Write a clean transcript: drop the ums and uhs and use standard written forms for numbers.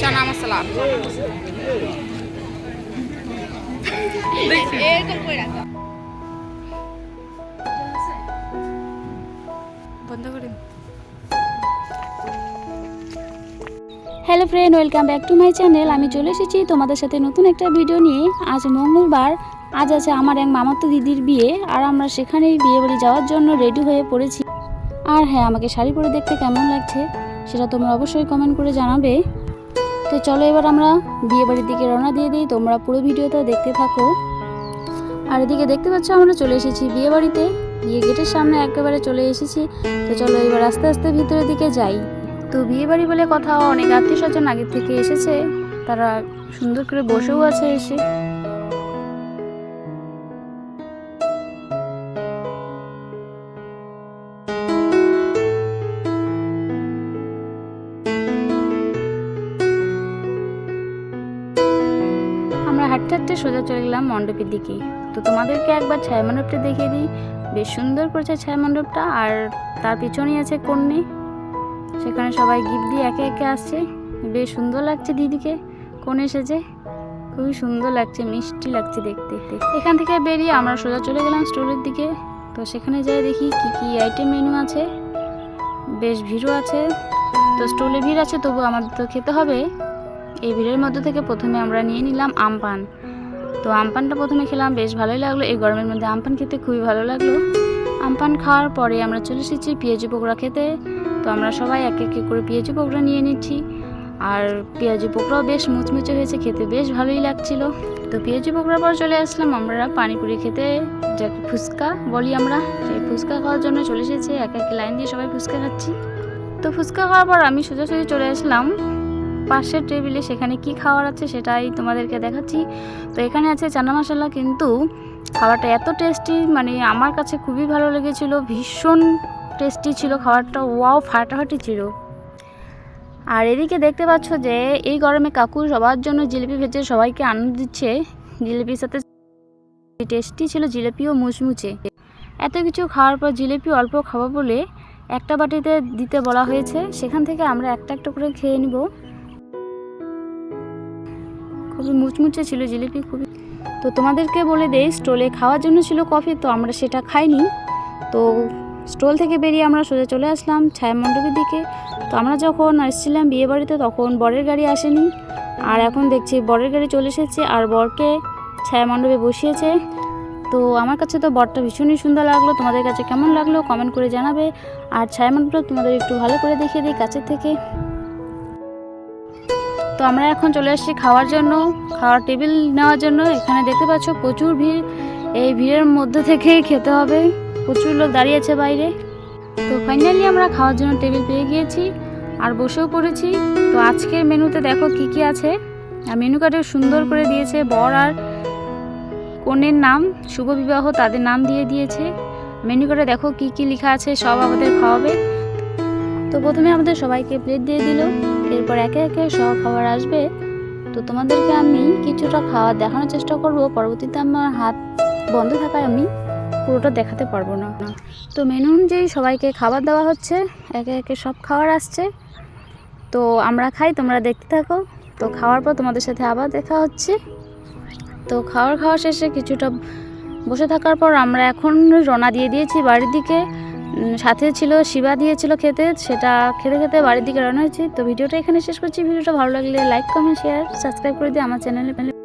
চানা মশলা বন্ধ করে। Hello friend, welcome back to my channel. আমি চলে এসেছি তোমাদের সাথে নতুন একটা ভিডিও নিয়ে। আজ মঙ্গলবার, আজ আছে আমার এক মামাতো দিদির বিয়ে, আর আমরা সেখানেই বিয়ে বাড়ি যাওয়ার জন্য রেডি হয়ে পড়েছি। আর হ্যাঁ, আমাকে শাড়ি পরে দেখতে কেমন লাগছে সেটা তোমরা অবশ্যই কমেন্ট করে জানাবে। তো চলো এবার আমরা বিয়ে বাড়ির দিকে রওনা দিয়ে দিই, তোমরা পুরো ভিডিওটা দেখতে থাকো। আর এদিকে দেখতে পাচ্ছ আমরা চলে এসেছি বিয়ে বাড়িতে, বিয়ে গেটের সামনে একেবারে চলে এসেছি। তো চলো এবার আস্তে আস্তে ভিতরের দিকে যাই। তো বিয়ে বাড়ি বলে কথা, অনেক আত্মীয় স্বজন আগে থেকে এসেছে, তারা সুন্দর করে বসেও আছে এসে। আমরা হাঁটতে হাঁটতে সোজা চলে গেলাম মণ্ডপের দিকে। তো তোমাদেরকে একবার ছায়া মণ্ডপটা দেখিয়ে দিই, বেশ সুন্দর করেছে ছায়া মণ্ডপটা। আর তার পিছনেই আছে কন্যা, সেখানে সবাই গিফট দিয়ে একে একে আসছে। বেশ সুন্দর লাগছে দিদিকে কনে সেজে, খুবই সুন্দর লাগছে, মিষ্টি লাগছে দেখতে। এখান থেকে বেরিয়ে আমরা সোজা চলে গেলাম স্টলের দিকে। তো সেখানে যাই দেখি কি কি আইটেম মেনু আছে, বেশ ভিড়ও আছে। তো স্টলে ভিড় আছে, তবু আমাদের তো খেতে হবে। এই ভিড়ের মধ্যে থেকে প্রথমে আমরা নিয়ে নিলাম আমপান। তো আমপানটা প্রথমে খেলাম, বেশ ভালোই লাগলো। এই গরমের মধ্যে আমপান খেতে খুবই ভালো লাগলো। আমপান খাওয়ার পরে আমরা চলে এসেছি পেঁয়াজি পকোড়া খেতে। তো আমরা সবাই এক এক করে পেঁয়াজি পকোড়া নিয়ে নিচ্ছি। আর পেঁয়াজি পকোড়াও বেশ মুচমুচে হয়েছে, খেতে বেশ ভালোই লাগছিল। তো পেঁয়াজি পকোড়ার পর চলে আসলাম আমরা পানিপুরি খেতে, যাকে ফুচকা বলি আমরা। সেই ফুচকা খাওয়ার জন্য চলে এসেছি, এক এক লাইন দিয়ে সবাই ফুচকা খাচ্ছি। তো ফুচকা খাওয়ার পর আমি সোজাসুজি চলে আসলাম পাশের টেবিলে, সেখানে কি খাওয়ার আছে সেটাই তোমাদেরকে দেখাচ্ছি। তো এখানে আছে চানা মশলা, কিন্তু খাবারটা এত টেস্টি, মানে আমার কাছে খুবই ভালো লেগেছিল, ভীষণ টেস্টি ছিল খাবারটা, ওয়াও ফাটাফাটি ছিল। আর এদিকে দেখতে পাচ্ছ যে এই গরমে কাকু সবার জন্য জিলিপি ভেজে সবাইকে আনন্দ দিচ্ছে। জিলিপির সাথে টেস্টি ছিল জিলিপিও মুচমুচে। এত কিছু খাওয়ার পর জিলিপি অল্প খাবো বলে একটা বাটিতে দিতে বলা হয়েছে, সেখান থেকে আমরা একটা একটা করে খেয়ে নিব। খুবই মুচমুচে ছিল জিলিপি, খুবই। তো তোমাদেরকে বলে দেই, স্টলে খাওয়ার জন্য ছিল কফি, তো আমরা সেটা খাইনি। তো স্টল থেকে বেরিয়ে আমরা সোজা চলে আসলাম ছায়া মণ্ডপের দিকে। তো আমরা যখন আসছিলাম বিয়ে বাড়িতে তখন বরের গাড়ি আসেনি, আর এখন দেখছি বরের গাড়ি চলে এসেছে আর বরকে ছায়া মণ্ডপে বসিয়েছে। তো আমার কাছে তো বরটা ভীষণই সুন্দর লাগলো, তোমাদের কাছে কেমন লাগলো কমেন্ট করে জানাবে। আর ছায়া মণ্ডপটা তোমাদের একটু ভালো করে দেখিয়ে দিই কাছের থেকে। তো আমরা এখন চলে আসছি খাওয়ার জন্য, খাওয়ার টেবিল নেওয়ার জন্য। এখানে দেখতে পাচ্ছ প্রচুর ভিড়, এই ভিড়ের মধ্যে থেকে খেতে হবে, প্রচুর লোক দাঁড়িয়ে আছে বাইরে। তো ফাইনালি আমরা খাওয়ার জন্য টেবিল পেয়ে গিয়েছি আর বসেও পড়েছি। তো আজকের মেনুতে দেখো কি কি আছে, আর মেনু কার্ডে সুন্দর করে দিয়েছে বর আর কনের নাম, শুভ বিবাহ তাদের নাম দিয়ে দিয়েছে। মেনু কার্ডে দেখো কি কি লেখা আছে, সব আমাদের খাওয়াবে। তো প্রথমে আমাদের সবাইকে প্লেট দিয়ে দিল, এরপর একে একে সব খাবার আসবে। তো তোমাদেরকে আমি কিছুটা খাওয়া দেখানোর চেষ্টা করব, পরবর্তীতে আমার হাত বন্ধ থাকায় আমি পুরোটা দেখাতে পারবো না। তো মেনু অনুযায়ী সবাইকে খাবার দেওয়া হচ্ছে, একে একে সব খাবার আসছে। তো আমরা খাই, তোমরা দেখতে থাকো। তো খাওয়ার পর তোমাদের সাথে আবার দেখা হচ্ছে। তো খাওয়া শেষে কিছুটা বসে থাকার পর আমরা এখন রওনা দিয়ে দিয়েছি বাড়ির দিকে। সাথে ছিল শিবা দিয়েছিল খেতে, সেটা খেতে খেতে বাড়ির দিকে রওনা হয়েছি। তো ভিডিওটা এখানে শেষ করছি। ভিডিওটা ভালো লাগলে লাইক কমেন্ট শেয়ার সাবস্ক্রাইব করে দিয়ে আমার চ্যানেলে